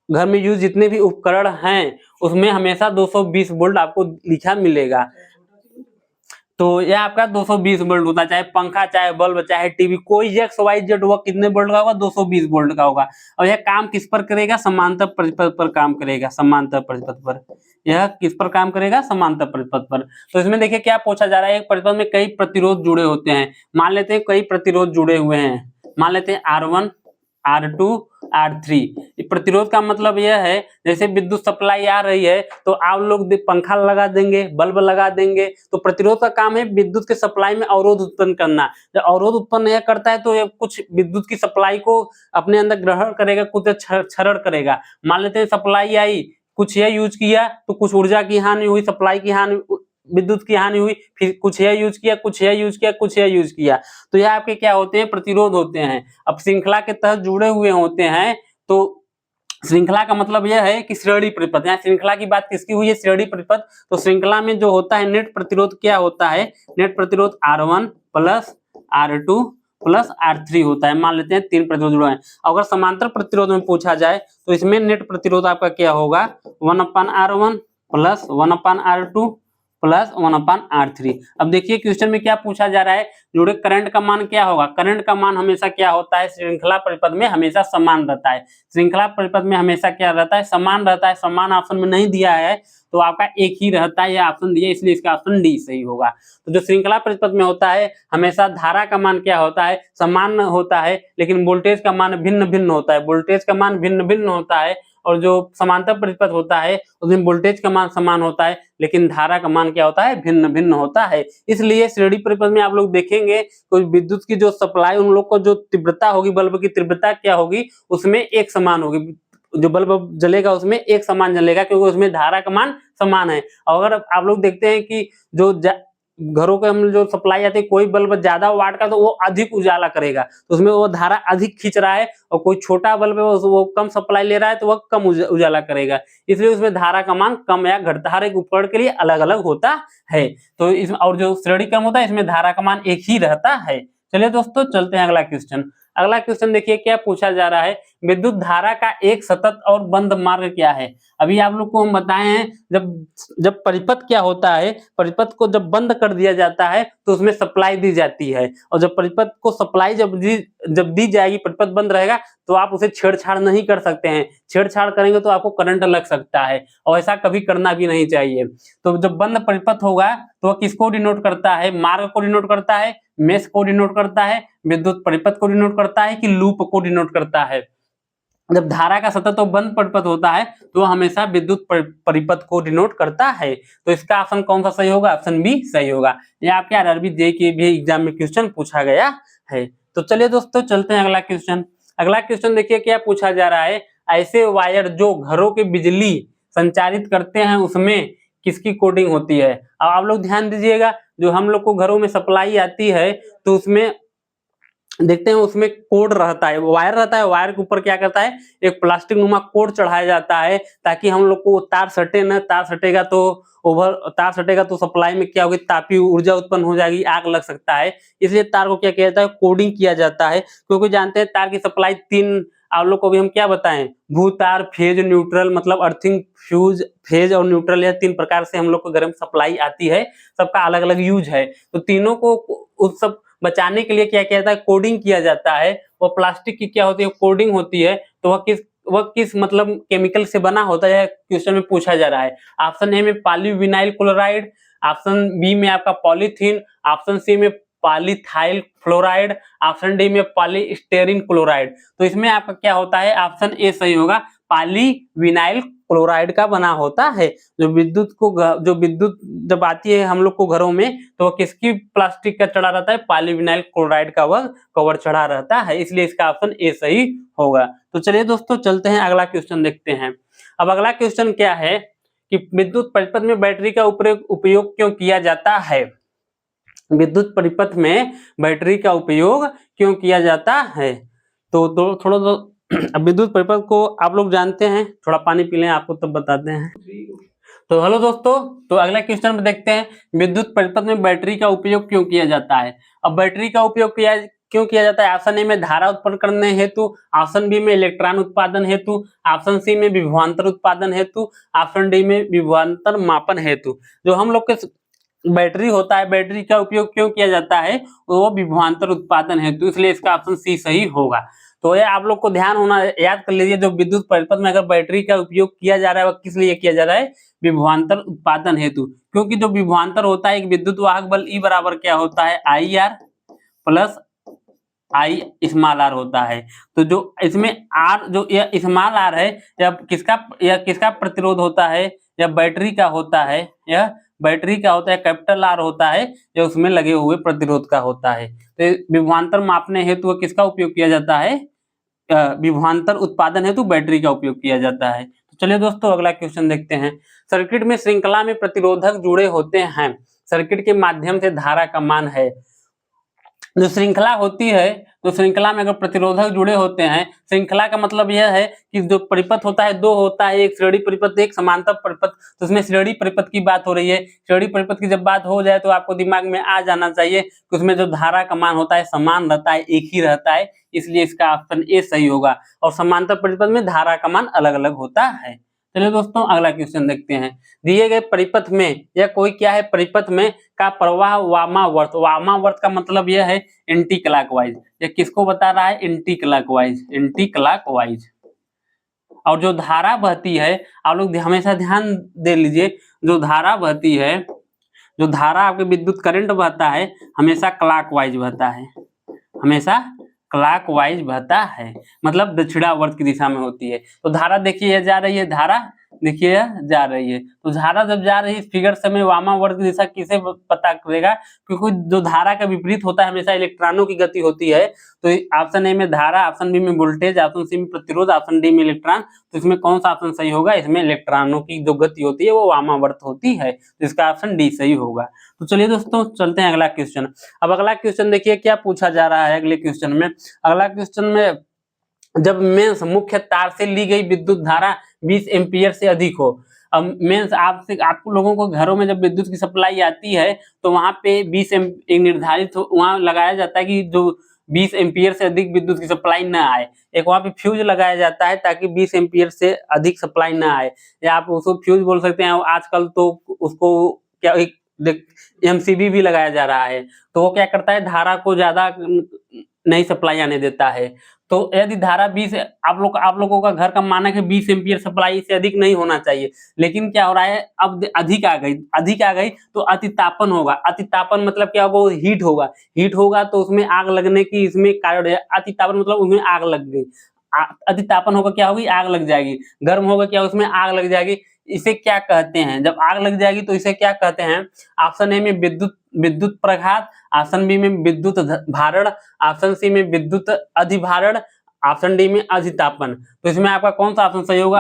घर में यूज जितने भी उपकरण हैं, उसमें हमेशा 220 वोल्ट आपको लिखा मिलेगा। तो यह आपका 220 वोल्ट होता है, चाहे पंखा, चाहे बल्ब, चाहे टीवी, कोई XYZ हुआ, कितने वोल्ट का होगा, 220 वोल्ट का होगा। और यह काम किस पर करेगा, समांतर परिपथ पर काम करेगा, समांतर परिपथ पर। यह किस पर काम करेगा, समांतर परिपथ पर। तो इसमें देखिए क्या पूछा जा रहा है, एक परिपथ में कई प्रतिरोध जुड़े होते हैं। मान लेते हैं कई प्रतिरोध जुड़े हुए हैं, मान लेते हैं R1, R2 R3। प्रतिरोध का मतलब यह है जैसे विद्युत सप्लाई आ रही है तो आप लोग पंखा लगा देंगे, बल्ब लगा देंगे, तो प्रतिरोध का काम है विद्युत के सप्लाई में अवरोध उत्पन्न करना। जब अवरोध उत्पन्न यह करता है तो ये कुछ विद्युत की सप्लाई को अपने अंदर ग्रहण करेगा, कुछ क्षरण करेगा। मान लेते हैं सप्लाई आई, कुछ यह यूज किया तो कुछ ऊर्जा की हानि हुई, सप्लाई की हानि, विद्युत की हानि हुई, फिर कुछ यह यूज किया, कुछ यह यूज किया, कुछ यह यूज किया, तो यह आपके क्या होते हैं, प्रतिरोध होते हैं। अब श्रृंखला के तहत जुड़े हुए होते हैं तो श्रृंखला का मतलब यह है कि श्रेणी परिपथ, यहाँ श्रृंखला की बात किसकी हुई है, श्रेणी परिपथ। तो श्रृंखला में जो होता है नेट प्रतिरोध क्या होता है, नेट प्रतिरोध R1 plus R2 plus R3 होता है। मान लेते हैं 3 प्रतिरोध जुड़े हैं। अगर समांतर प्रतिरोध में पूछा जाए तो इसमें नेट प्रतिरोध आपका क्या होगा, 1/R1 plus 1/R2 plus 1/R3। अब देखिए क्वेश्चन में क्या पूछा जा रहा है, जुड़े करंट का मान क्या होगा। करंट का मान हमेशा क्या होता है, श्रृंखला परिपथ में हमेशा समान रहता है। श्रृंखला परिपथ में हमेशा क्या रहता है, समान रहता है। समान ऑप्शन में नहीं दिया है तो आपका एक ही रहता है, यह ऑप्शन दिया, इसलिए इसका ऑप्शन डी सही होगा। तो जो श्रृंखला परिपथ में होता है हमेशा धारा का मान क्या होता है, समान होता है, लेकिन वोल्टेज का मान भिन्न भिन्न होता है। वोल्टेज का मान भिन्न भिन्न होता है और जो समांतर परिपथ होता है उसमें वोल्टेज का मान समान होता है, लेकिन धारा का मान क्या होता है, भिन्न भिन्न होता है। इसलिए श्रेणी परिपथ में आप लोग देखेंगे कोई विद्युत की जो सप्लाई, उन लोग को जो तीव्रता होगी, बल्ब की तीव्रता क्या होगी, उसमें एक समान होगी। जो बल्ब जलेगा उसमें एक समान जलेगा क्योंकि उसमें धारा का मान समान है। और अगर आप लोग देखते हैं कि जो घरों के हम जो सप्लाई आती है, कोई बल्ब ज्यादा वाट का तो वो अधिक उजाला करेगा, तो उसमें वो धारा अधिक खींच रहा है, और कोई छोटा बल्ब है वो कम सप्लाई ले रहा है तो वह कम उजाला करेगा, इसलिए उसमें धारा का मान कम या घटता, हर एक उपकरण के लिए अलग अलग होता है। तो इसमें और जो श्रेणी क्रम होता है इसमें धारा का मान एक ही रहता है। चलिए दोस्तों चलते हैं अगला क्वेश्चन। अगला क्वेश्चन देखिए क्या पूछा जा रहा है, विद्युत धारा का एक सतत और बंद मार्ग क्या है। अभी आप लोग को हम बताए हैं जब परिपथ क्या होता है, परिपथ को जब बंद कर दिया जाता है तो उसमें सप्लाई दी जाती है, और जब परिपथ को सप्लाई जब दी जाएगी, परिपथ बंद रहेगा तो आप उसे छेड़छाड़ नहीं कर सकते हैं। छेड़छाड़ करेंगे तो आपको करंट लग सकता है, और ऐसा कभी करना भी नहीं चाहिए। तो जब बंद परिपथ होगा तो वह किसको डिनोट करता है, मार्ग को डिनोट करता है, मेष को डिनोट करता है, विद्युत परिपथ को डिनोट करता है, कि लूप को डिनोट करता है। जब धारा का सतत और बंद परिपथ होता है तो हमेशा विद्युत परिपथ को डिनोट करता है। तो इसका ऑप्शन कौन सा सही होगा, ऑप्शन बी सही होगा। यह आपके आरआरबी जे के भी एग्जाम में क्वेश्चन पूछा गया है। तो चलिए दोस्तों चलते हैं अगला क्वेश्चन। अगला क्वेश्चन देखिए क्या पूछा जा रहा है, ऐसे वायर जो घरों के बिजली संचारित करते हैं उसमें किसकी कोडिंग होती है। अब आप लोग ध्यान दीजिएगा, जो हम लोग को घरों में सप्लाई आती है तो उसमें देखते हैं उसमें कोड रहता है, वायर रहता है, वायर के ऊपर क्या करता है, एक प्लास्टिक नुमा कोड चढ़ाया जाता है ताकि हम लोग को तार सटे न, तार सटेगा तो सप्लाई में क्या होगी, तापी ऊर्जा उत्पन्न हो जाएगी, आग लग सकता है। इसलिए तार को क्या किया जाता है, कोडिंग किया जाता है, क्योंकि जानते हैं तार की सप्लाई 3, आप लोग को भी हम क्या बताएं, भू तार, फेज, न्यूट्रल, मतलब अर्थिंग, फ्यूज, फेज और न्यूट्रल, यह 3 प्रकार से हम लोग को घर में सप्लाई आती है, सबका अलग अलग यूज है। तो तीनों को उस सब बचाने के लिए क्या किया जाता है, कोडिंग किया जाता है। वो प्लास्टिक की क्या होती है, कोडिंग होती है। तो वह किस मतलब केमिकल से बना होता है, क्वेश्चन में पूछा जा रहा है। ऑप्शन ए में पॉलीविनाइल क्लोराइड, ऑप्शन बी में आपका पॉलीथीन, ऑप्शन सी में पॉलीथाइल फ्लोराइड, ऑप्शन डी में पॉलीस्टेरीन क्लोराइड। तो इसमें आपका क्या होता है, ऑप्शन ए सही होगा, पॉलीविनाइल क्लोराइड का बना होता है। जो विद्युत जब आती है हम लोग को घरों में तो वह किसकी प्लास्टिक का चढ़ा रहता है, पॉलीविनाइल क्लोराइड का वह कवर चढ़ा रहता है, इसलिए इसका ऑप्शन ए सही होगा। तो चलिए दोस्तों चलते हैं अगला क्वेश्चन देखते हैं। अब अगला क्वेश्चन क्या है कि विद्युत परिपथ में बैटरी का उपयोग क्यों किया जाता है। विद्युत परिपथ में बैटरी का उपयोग क्यों किया जाता है। तो अब विद्युत परिपथ को आप लोग जानते हैं, थोड़ा पानी पी लें आपको तब बताते हैं। तो हेलो दोस्तों, तो अगला क्वेश्चन में देखते हैं, विद्युत परिपथ में बैटरी का उपयोग क्यों किया जाता है। अब बैटरी का उपयोग क्यों किया जाता है, ऑप्शन ए में धारा उत्पन्न करने हेतु, ऑप्शन बी में इलेक्ट्रॉन उत्पादन हेतु, ऑप्शन सी में विभवांतर उत्पादन हेतु, ऑप्शन डी में विभवांतर मापन हेतु। जो हम लोग के बैटरी होता है, बैटरी का उपयोग क्यों किया जाता है, वो विभवांतर उत्पादन हेतु, इसलिए इसका ऑप्शन सी सही होगा। तो ये आप लोग को ध्यान होना, याद कर लीजिए, जो विद्युत परिपथ में अगर बैटरी का उपयोग किया जा रहा है वो किस लिए किया जा रहा है, विभवांतर उत्पादन हेतु। क्योंकि जो विभवांतर होता है, एक विद्युत वाहक बल ई बराबर क्या होता है, I R plus I small R होता है। तो जो इसमें आर जो यह स्मॉल आर है यह किसका प्रतिरोध होता है, यह बैटरी का होता है, यह बैटरी का होता है। कैपिटल आर होता है यह उसमें लगे हुए प्रतिरोध का होता है। तो विभवांतर मापने हेतु किसका उपयोग किया जाता है, विभवांतर उत्पादन हेतु बैटरी का उपयोग किया जाता है। तो चलिए दोस्तों अगला क्वेश्चन देखते हैं। सर्किट में श्रृंखला में प्रतिरोधक जुड़े होते हैं, सर्किट के माध्यम से धारा का मान है। जो श्रृंखला होती है तो श्रृंखला में अगर प्रतिरोधक जुड़े होते हैं, श्रृंखला का मतलब यह है कि जो परिपथ होता है दो होता है, एक श्रेणी परिपथ एक समांतर परिपथ। तो उसमें श्रेणी परिपथ की बात हो रही है। श्रेणी परिपथ की जब बात हो जाए तो आपको दिमाग में आ जाना चाहिए कि उसमें जो धारा का मान होता है समान रहता है, एक ही रहता है, इसलिए इसका ऑप्शन ए सही होगा। और समांतर परिपथ में धारा का मान अलग अलग होता है। चलिए दोस्तों अगला क्वेश्चन देखते हैं। दिए गए परिपथ में यह कोई क्या है, परिपथ में का प्रवाह वामावर्त, वामावर्त का मतलब यह है एंटी क्लॉकवाइज। यह किसको बता रहा है, एंटी क्लॉकवाइज, एंटी क्लॉकवाइज। और जो धारा बहती है, आप लोग हमेशा ध्यान दे लीजिए, जो धारा बहती है, जो धारा आपके विद्युत करंट बहता है हमेशा क्लॉकवाइज बहता है, हमेशा क्लॉकवाइज बहता है, मतलब दक्षिणावर्त की दिशा में होती है। तो धारा देखिए यह जा रही है, धारा देखिए यह जा रही है। तो धारा जब जा रही है इस फिगर से में वामावर्त की दिशा किसे पता करेगा, क्योंकि जो धारा का विपरीत होता है हमेशा इलेक्ट्रॉनों की गति होती है। तो ऑप्शन ए में धारा, ऑप्शन बी में वोल्टेज, ऑप्शन सी में प्रतिरोध, ऑप्शन डी में इलेक्ट्रॉन। तो इसमें कौन सा ऑप्शन सही होगा, इसमें इलेक्ट्रॉनों की जो गति होती है वो वामावर्त होती है। तो इसका ऑप्शन डी सही होगा। तो चलिए दोस्तों चलते हैं अगला क्वेश्चन। अब अगला क्वेश्चन देखिए क्या पूछा जा रहा है अगले क्वेश्चन में। अगला क्वेश्चन में जब मेंस मुख्य तार से ली गई विद्युत धारा 20 एम्पीयर से अधिक हो। अब मेंस आप लोगों को घरों में जब विद्युत की सप्लाई आती है तो वहां पे 20 एक निर्धारित वहां लगाया जाता है कि जो 20 एम्पीयर से अधिक विद्युत की सप्लाई न आए। एक वहां पे फ्यूज लगाया जाता है ताकि 20 एम्पीयर से अधिक सप्लाई न आए, या आप उसको फ्यूज बोल सकते हैं। आजकल तो उसको क्या एमसीबी भी लगाया जा रहा है। तो वो क्या करता है, धारा को ज्यादा नहीं सप्लाई आने देता है। तो यदि धारा 20, आप लोगों का घर का मानक है 20 एम्पीयर सप्लाई से अधिक नहीं होना चाहिए, लेकिन क्या हो रहा है अब अधिक आ गई तो अतितापन होगा। अतितापन मतलब क्या होगा, हीट होगा। हीट होगा तो उसमें आग लगने की इसमें कारण है। अतितापन मतलब उसमें आग लग गई। अतितापन होगा क्या होगी, आग लग जाएगी। गर्म होगा क्या, उसमें आग लग जाएगी। इसे क्या कहते हैं, जब आग लग जाएगी तो इसे क्या कहते हैं। ऑप्शन ए में विद्युत प्रघात, ऑप्शन बी में विद्युत भारण, ऑप्शन सी में विद्युत अधिभारण, ऑप्शन डी में अधितापन। तो इसमें आपका कौन सा ऑप्शन सही होगा,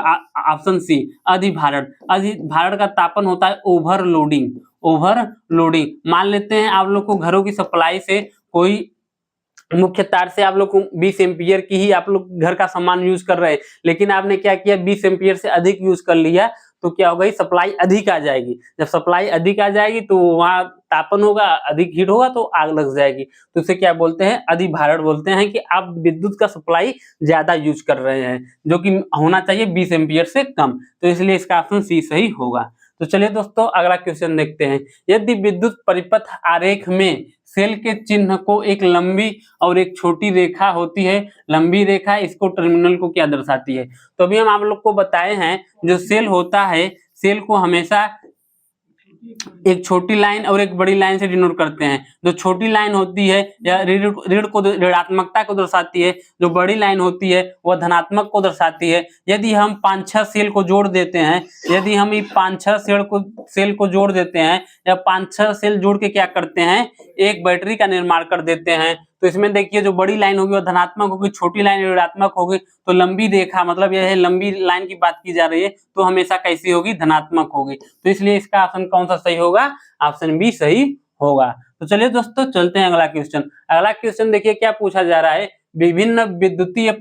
ऑप्शन सी अधिभारण। अधिभारण का तापन होता है ओवरलोडिंग, ओवरलोडिंग। मान लेते हैं आप लोग को घरों की सप्लाई से कोई मुख्य तार से आप लोग को 20 एम्पीयर की ही आप लोग घर का सामान यूज कर रहे हैं, लेकिन आपने क्या किया 20 एम्पीयर से अधिक यूज कर लिया, तो क्या होगा, सप्लाई अधिक आ जाएगी। जब सप्लाई अधिक आ जाएगी तो वहां तापन होगा, अधिक हीट होगा तो आग लग जाएगी। तो इसे क्या बोलते हैं, अधिभारण बोलते हैं, कि आप विद्युत का सप्लाई ज्यादा यूज कर रहे हैं, जो कि होना चाहिए 20 एम्पीयर से कम। तो इसलिए इसका ऑप्शन सी सही होगा। तो चलिए दोस्तों अगला क्वेश्चन देखते हैं। यदि विद्युत परिपथ आरेख में सेल के चिन्ह को एक लंबी और एक छोटी रेखा होती है, लंबी रेखा इसको टर्मिनल को क्या दर्शाती है। तो अभी हम आप लोग को बताए हैं जो सेल होता है, सेल को हमेशा एक छोटी लाइन और एक बड़ी लाइन से डिनोट करते हैं। जो छोटी लाइन होती है या ऋणात्मकता को दर्शाती है, जो बड़ी लाइन होती है वह धनात्मक को दर्शाती है। यदि हम 5-6 सेल को जोड़ देते हैं, यदि हम ये 5-6 सेल को जोड़ देते हैं या 5-6 सेल जोड़ के क्या करते हैं, एक बैटरी का निर्माण कर देते हैं। तो इसमें देखिए जो बड़ी लाइन होगी वो धनात्मक होगी, छोटी लाइन ऋणात्मक होगी। तो लंबी रेखा मतलब यह है, लंबी लाइन की बात की जा रही है तो हमेशा कैसी होगी, धनात्मक होगी। तो इसलिए इसका ऑप्शन कौन सा सही होगा, ऑप्शन बी सही होगा। तो चलिए दोस्तों चलते हैं अगला क्वेश्चन। अगला क्वेश्चन देखिए क्या पूछा जा रहा है। विभिन्न विद्युतीय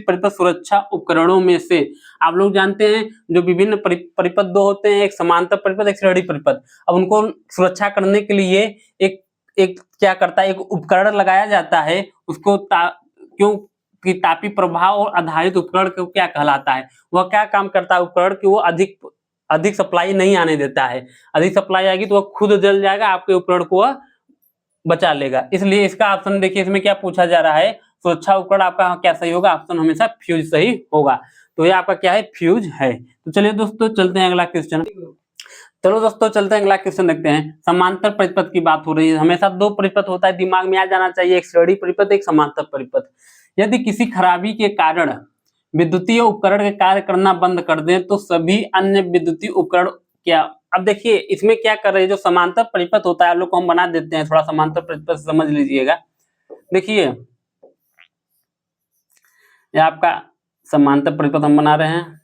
परिपथ सुरक्षा उपकरणों में से, आप लोग जानते हैं जो विभिन्न परिपथ दो होते हैं, एक समांतर परिपथ, एक श्रेणी परिपथ। अब उनको सुरक्षा करने के लिए एक क्या करता है, एक उपकरण लगाया जाता है। उसको क्यों कि तापी प्रभाव और आधारित उपकरण को क्या कहलाता है, वह क्या काम करता है उपकरण कि वो अधिक सप्लाई नहीं आने देता है। अधिक सप्लाई आएगी तो वह खुद जल जाएगा, आपके उपकरण को वह बचा लेगा। इसलिए इसका ऑप्शन देखिए इसमें क्या पूछा जा रहा है, सुरक्षा उपकरण आपका क्या सही होगा, ऑप्शन हमेशा फ्यूज सही होगा। तो ये आपका क्या है, फ्यूज है। तो चलिए दोस्तों चलते हैं अगला क्वेश्चन। चलो दोस्तों चलते हैं अगला क्वेश्चन देखते हैं। समांतर परिपथ की बात हो रही है, हमेशा दो परिपथ होता है, दिमाग में आ जाना चाहिए, एक श्रेणी परिपथ, एक समांतर परिपथ। यदि किसी खराबी के कारण विद्युतीय उपकरण के कार्य करना बंद कर दें तो सभी अन्य विद्युतीय उपकरण क्या। अब देखिए इसमें क्या कर रहे हैं, जो समांतर परिपथ होता है, लोग को हम बना देते हैं, थोड़ा समांतर परिपथ समझ लीजिएगा। देखिए ये आपका समांतर परिपथ हम बना रहे हैं।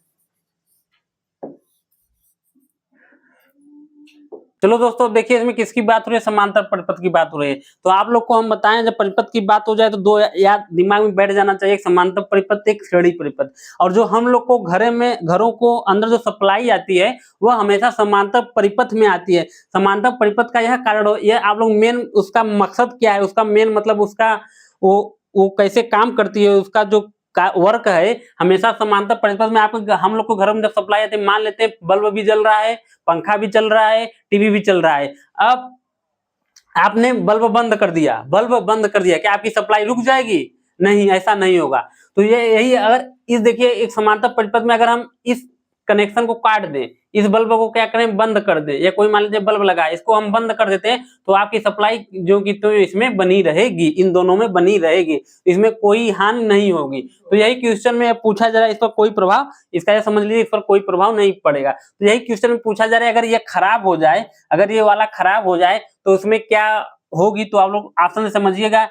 चलो दोस्तों देखिए इसमें किसकी बात हो रही है, समांतर परिपथ की बात हो रही है। तो आप लोग को हम बताएं जब परिपथ की बात हो जाए तो दो याद दिमाग में बैठ जाना चाहिए, एक समांतर परिपथ, एक श्रेणी परिपथ। और जो हम लोग को घरों को अंदर जो सप्लाई आती है वो हमेशा समांतर परिपथ में आती है। समांतर परिपथ का यह कारण हो, यह आप लोग मेन उसका मकसद क्या है, उसका मेन मतलब उसका वो कैसे काम करती है, उसका जो वर्क है, हमेशा समांतर परिपथ में आपको हम लोग को घर में जब सप्लाई आती है, मान लेते हैं बल्ब भी जल रहा है, पंखा भी चल रहा है, टीवी भी चल रहा है। अब आपने बल्ब बंद कर दिया, क्या आपकी सप्लाई रुक जाएगी? नहीं, ऐसा नहीं होगा। तो ये यही अगर इस देखिए एक समांतर परिपथ में अगर हम इस कनेक्शन को काट दें, इस बल्ब को क्या करें, बंद कर दें, या कोई मान लीजिए बल्ब लगा है, इसको हम बंद कर देते हैं तो आपकी सप्लाई जो कि तो इसमें बनी रहेगी, इन दोनों में बनी रहेगी, इसमें कोई हानि नहीं होगी। तो यही क्वेश्चन में पूछा जा रहा है, इस पर कोई प्रभाव, इसका ये समझ लीजिए इस पर कोई प्रभाव नहीं पड़ेगा। तो यही क्वेश्चन में पूछा जा रहा है, अगर ये खराब हो जाए, अगर ये वाला खराब हो जाए तो उसमें क्या होगी, तो आप लोग ऑप्शन से समझिएगा।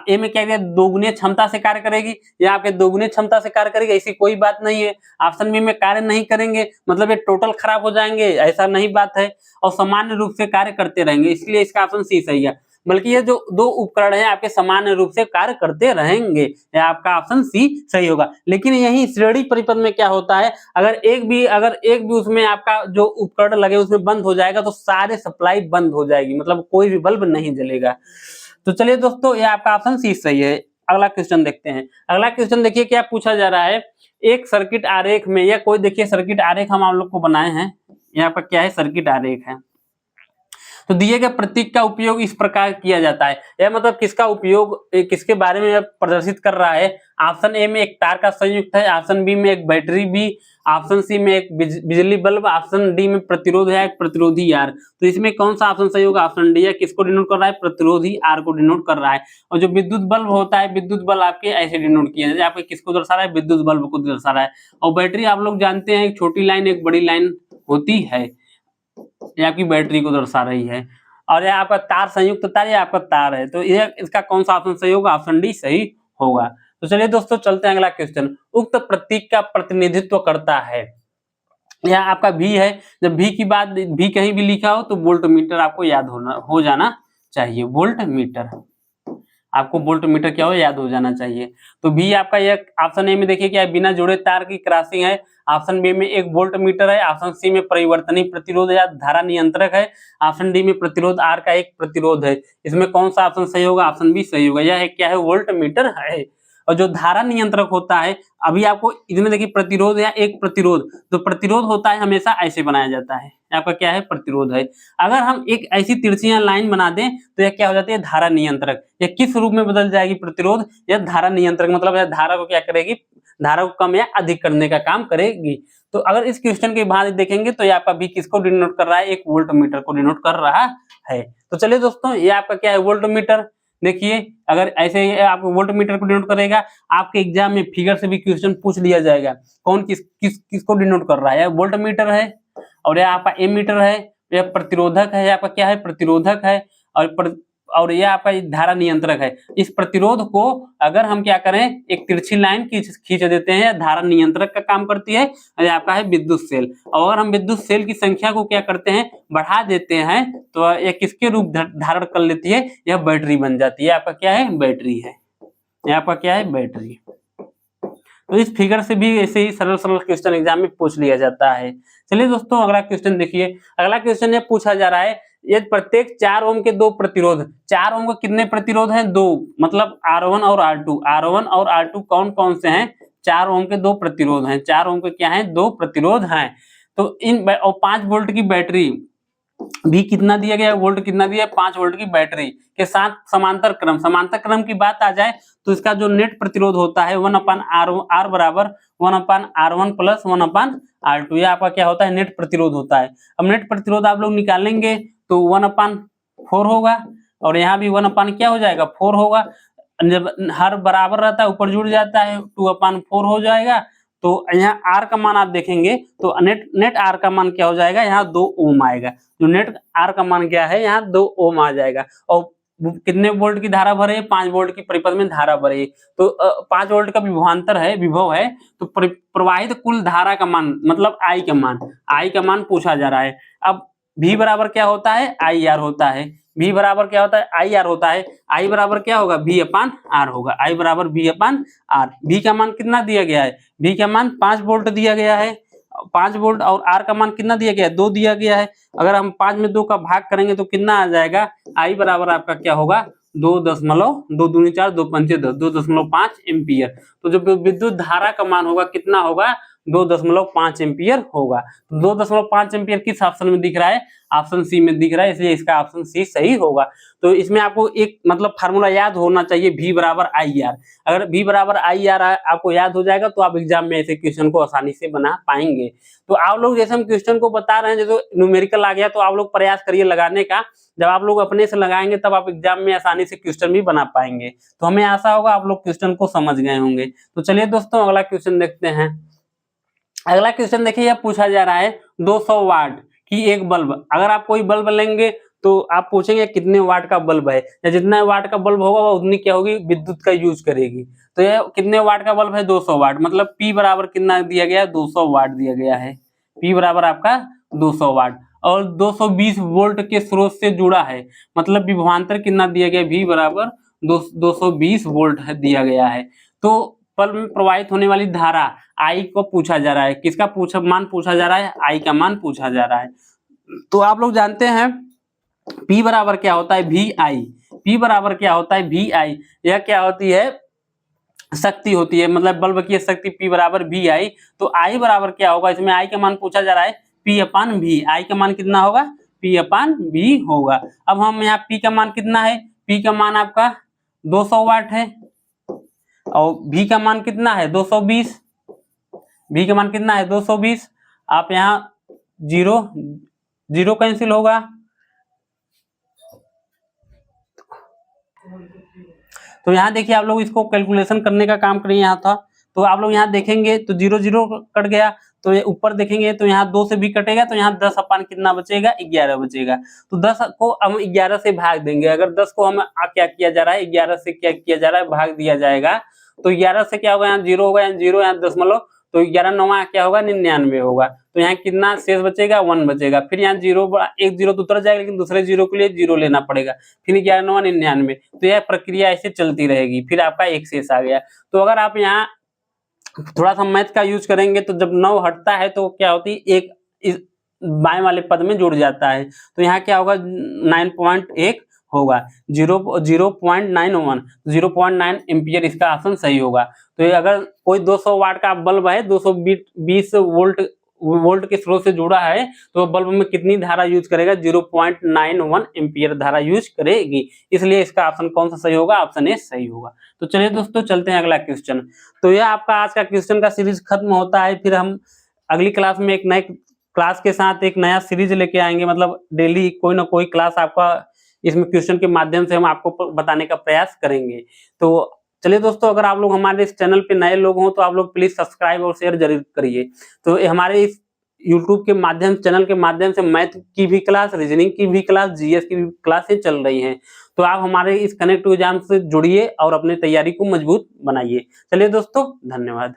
ए में क्या दोगुनी क्षमता से कार्य करेगी, या आपके दोगुनी क्षमता से कार्य करेगी, ऐसी कोई बात नहीं है। ऑप्शन बी में कार्य नहीं करेंगे मतलब ये टोटल खराब हो जाएंगे, ऐसा नहीं बात है। और सामान्य रूप से कार्य करते रहेंगे, इसलिए इसका ऑप्शन सी सही है। बल्कि ये जो दो उपकरण हैं आपके सामान्य रूप से कार्य करते रहेंगे, यह आपका ऑप्शन सी सही होगा। लेकिन यही श्रेणी परिपथ में क्या होता है, अगर एक भी उसमें आपका जो उपकरण लगे उसमें बंद हो जाएगा तो सारे सप्लाई बंद हो जाएगी, मतलब कोई भी बल्ब नहीं जलेगा। तो चलिए दोस्तों ये आपका ऑप्शन सी सही है। अगला क्वेश्चन देखते हैं। अगला क्वेश्चन देखिए क्या पूछा जा रहा है, एक सर्किट आरेख में, या कोई देखिए सर्किट आरेख हम आप लोग को बनाए हैं, यहाँ पर क्या है सर्किट आरेख है। तो दिए गए प्रतीक का उपयोग इस प्रकार किया जाता है, यह मतलब किसका उपयोग किसके बारे में प्रदर्शित कर रहा है। ऑप्शन ए में एक तार का संयुक्त है, ऑप्शन बी में एक बैटरी बी, ऑप्शन सी में एक बिजली बल्ब, ऑप्शन डी में प्रतिरोध है, एक प्रतिरोधी आर। तो इसमें कौन सा ऑप्शन सही होगा, ऑप्शन डी है। किसको डिनोट कर रहा है, प्रतिरोधी आर को डिनोट कर रहा है। और जो विद्युत बल्ब होता है, विद्युत बल्ब आपके ऐसे डिनोट किया जाता है, आपके किसको दर्शा रहा है, विद्युत बल्ब को दर्शा रहा है। और बैटरी आप लोग जानते हैं एक छोटी लाइन एक बड़ी लाइन होती है, ये आपकी बैटरी को दर्शा रही है। और यह आपका तार संयुक्त तार, ये आपका तार है। तो ये इसका कौन सा ऑप्शन सही होगा, ऑप्शन डी सही होगा। तो चलिए दोस्तों चलते हैं अगला क्वेश्चन। उक्त प्रतीक का प्रतिनिधित्व करता है, यह आपका भी है। जब भी की बात भी कहीं भी लिखा हो तो वोल्ट मीटर आपको याद हो जाना चाहिए, वोल्ट मीटर आपको वोल्ट मीटर क्या हो याद हो जाना चाहिए। तो भी आपका यह ऑप्शन ए में देखिए क्या बिना जुड़े तार की क्रॉसिंग है, ऑप्शन बी में एक वोल्ट मीटर है, ऑप्शन सी में परिवर्तनीय प्रतिरोध या धारा नियंत्रक है, ऑप्शन डी में प्रतिरोध आर का एक प्रतिरोध है। इसमें कौन सा ऑप्शन सही होगा, ऑप्शन बी सही होगा। यह क्या है, वोल्ट मीटर है। और जो धारा नियंत्रक होता है, अभी आपको इसमें देखिए प्रतिरोध या एक प्रतिरोध, तो प्रतिरोध होता है हमेशा ऐसे बनाया जाता है, आपका क्या है प्रतिरोध है। अगर हम एक ऐसी तिरछी लाइन बना दें तो यह क्या हो जाती है, धारा नियंत्रक। यह किस रूप में बदल जाएगी, प्रतिरोध या धारा नियंत्रक, मतलब यह धारा को क्या करेगी, धारा को कम या अधिक करने का काम करेगी। तो अगर इस क्वेश्चन के बाद देखेंगे तो ये आपका भी किसको डिनोट कर रहा है, एक वोल्ट मीटर को डिनोट कर रहा है। तो चलिए दोस्तों ये आपका क्या है, वोल्ट मीटर। देखिए अगर ऐसे आपको वोल्ट मीटर को डिनोट करेगा, आपके एग्जाम में फिगर से भी क्वेश्चन पूछ लिया जाएगा, कौन किसको डिनोट कर रहा है, वोल्ट मीटर है। और यह आपका एमीटर है, यह प्रतिरोधक है, आपका क्या है प्रतिरोधक है। और यह आपका धारा नियंत्रक है। इस प्रतिरोध को अगर हम क्या करें, एक तिरछी लाइन खींच देते हैं, धारा नियंत्रक का काम करती है। और यह आपका है विद्युत सेल। और अगर हम विद्युत सेल की संख्या को क्या करते हैं, बढ़ा देते हैं, तो यह किसके रूप धारण कर लेती है, यह बैटरी बन जाती है। आपका क्या है, बैटरी है। यह आपका क्या है, बैटरी। तो इस फिगर से भी ऐसे ही सरल क्वेश्चन एग्जाम में पूछ लिया जाता है। चलिए दोस्तों अगला क्वेश्चन देखिए। अगला क्वेश्चन ये पूछा जा रहा है, ये प्रत्येक 4 ओम के दो प्रतिरोध, 4 ओम के कितने प्रतिरोध हैं, 2, मतलब R1 और R2। R1 और R2 कौन कौन से हैं, 4 ओम के 2 प्रतिरोध हैं। 4 ओम के क्या हैं, 2 प्रतिरोध हैं। तो इन और 5 वोल्ट की बैटरी भी कितना दिया गया है, वोल्ट कितना दिया है, 5 वोल्ट की बैटरी के साथ समांतर क्रम की बात आ जाए तो इसका जो नेट प्रतिरोध होता है 1/R बराबर 1/R1 प्लस 1/R2, ये आपका क्या होता है, नेट प्रतिरोध होता है। अब नेट प्रतिरोध आप लोग निकालेंगे तो 1/4 होगा, और यहाँ भी 1/ क्या हो जाएगा, 4 होगा। जब हर बराबर रहता है ऊपर जुड़ जाता है 2/4 हो जाएगा। तो यहाँ R का मान आप देखेंगे तो नेट R का मान क्या हो जाएगा, यहाँ 2 ओम आएगा। जो नेट R का मान क्या है, यहाँ 2 ओम आ जाएगा। और कितने वोल्ट की धारा भरे, 5 वोल्ट की परिपथ में धारा भरे। तो 5 वोल्ट का विभवांतर है, विभव है, तो प्रवाहित कुल धारा का मान मतलब I का मान पूछा जा रहा है। अब V बराबर क्या होता है, IR होता है। V बराबर क्या होता है, IR होता है। I बराबर क्या होगा, V/R होगा। I बराबर V/R। V का मान कितना दिया गया है, V का मान 5 वोल्ट दिया गया है, 5 वोल्ट, और R का मान कितना दिया गया है, 2 दिया गया है। अगर हम 5 में 2 का भाग करेंगे तो कितना आ जाएगा, I बराबर आपका क्या होगा, 2 दूनी 4, 2 पंचे 10, 2.5 एम्पियर। तो जो विद्युत धारा का मान होगा कितना होगा, 2.5 एम्पियर होगा। 2.5 एम्पियर किस ऑप्शन में दिख रहा है, ऑप्शन सी में दिख रहा है, इसलिए इसका ऑप्शन सी सही होगा। तो इसमें आपको एक मतलब फार्मूला याद होना चाहिए, V बराबर IR। अगर V बराबर IR आपको याद हो जाएगा तो आप एग्जाम में ऐसे क्वेश्चन को आसानी से बना पाएंगे। तो आप लोग जैसे हम क्वेश्चन को बता रहे हैं, जैसे न्यूमेरिकल आ गया तो आप लोग प्रयास करिए लगाने का। जब आप लोग अपने से लगाएंगे तब आप एग्जाम में आसानी से क्वेश्चन भी बना पाएंगे। तो हमें आशा होगा आप लोग क्वेश्चन को समझ गए होंगे। तो चलिए दोस्तों अगला क्वेश्चन देखते हैं। अगला क्वेश्चन देखिए, यह पूछा जा रहा है 200 वाट की एक बल्ब। अगर आप कोई बल्ब लेंगे तो आप पूछेंगे कितने वाट का बल्ब है, या जितना वाट का बल्ब होगा वो उतनी क्या होगी, विद्युत का यूज करेगी। तो ये कितने वाट का बल्ब है, 200 वाट। मतलब P बराबर कितना दिया गया है, 200 वाट दिया गया है। P बराबर आपका 200 वाट, और 220 वोल्ट के स्रोत से जुड़ा है। मतलब विभवांतर कितना दिया गया, V बराबर 220 वोल्ट दिया गया है। तो बल्ब में प्रवाहित होने वाली धारा I को पूछा जा रहा है। किसका मान पूछा जा रहा है, I का मान पूछा जा रहा है। तो आप लोग जानते हैं P बराबर क्या होता है, VI। P बराबर क्या होता है, VI। यह क्या होती है, शक्ति होती है, मतलब बल्ब की शक्ति P बराबर VI। तो I बराबर क्या होगा, इसमें I का मान पूछा जा रहा है, P/V। I का मान कितना होगा, P/V होगा। अब हम यहाँ P का मान कितना है, P का मान आपका 200 वाट है, और V का मान कितना है, 220। V का मान कितना है, 220। आप यहाँ 0 कैंसिल होगा, तो यहाँ देखिए आप लोग इसको कैलकुलेशन करने का काम करिए। यहाँ था तो आप लोग यहाँ देखेंगे तो 0 कट गया, तो ये ऊपर देखेंगे तो यहाँ 2 से भी कटेगा, तो यहाँ 10 अपन कितना बचेगा, 11 बचेगा। तो 10 को हम 11 से भाग देंगे। अगर 10 को हम क्या किया जा रहा है, 11 से क्या किया जा रहा है, भाग दिया जाएगा। तो 11 से क्या होगा, यहाँ 0 होगा, यहाँ 0, यहाँ दशमलव, तो 11 9 क्या होगा, 99 होगा। तो यहाँ कितना शेष बचेगा, 1 बचेगा। फिर यहाँ 1 0 तो उतर जाएगा, लेकिन दूसरे 0 के लिए 0 लेना पड़ेगा। फिर 11 9 99। तो यह प्रक्रिया ऐसे चलती रहेगी, फिर आपका एक शेष आ गया। तो अगर आप यहाँ थोड़ा सा मैथ का यूज करेंगे तो जब 9 हटता है तो क्या होती है, एक इस बाएं वाले पद में जुड़ जाता है। तो यहाँ क्या होगा, 9.1 होगा, 0.91, 0.9 एम्पियर इसका ऑप्शन सही होगा। तो अगर कोई 200 वाट का बल्ब है, 220 वोल्ट के स्रोत से जुड़ा है, तो बल्ब में कितनी धारा यूज करेगा, 0.91 एम्पियर धारा यूज करेगी। इसलिए इसका ऑप्शन कौन सा सही होगा, ऑप्शन ए सही होगा। तो चलिए दोस्तों चलते हैं अगला क्वेश्चन। तो यह आपका आज का क्वेश्चन का सीरीज खत्म होता है। फिर हम अगली क्लास में एक नए क्लास के साथ एक नया सीरीज लेके आएंगे। मतलब डेली कोई ना कोई क्लास आपका इसमें क्वेश्चन के माध्यम से हम आपको बताने का प्रयास करेंगे। तो चलिए दोस्तों, अगर आप लोग हमारे इस चैनल पे नए लोग हों तो आप लोग प्लीज सब्सक्राइब और शेयर जरूर करिए। तो हमारे इस यूट्यूब के माध्यम चैनल के माध्यम से मैथ की भी क्लास, रीजनिंग की भी क्लास, जीएस की भी क्लासें चल रही हैं। तो आप हमारे इस कनेक्ट एग्जाम से जुड़िए और अपनी तैयारी को मजबूत बनाइए। चलिए दोस्तों, धन्यवाद।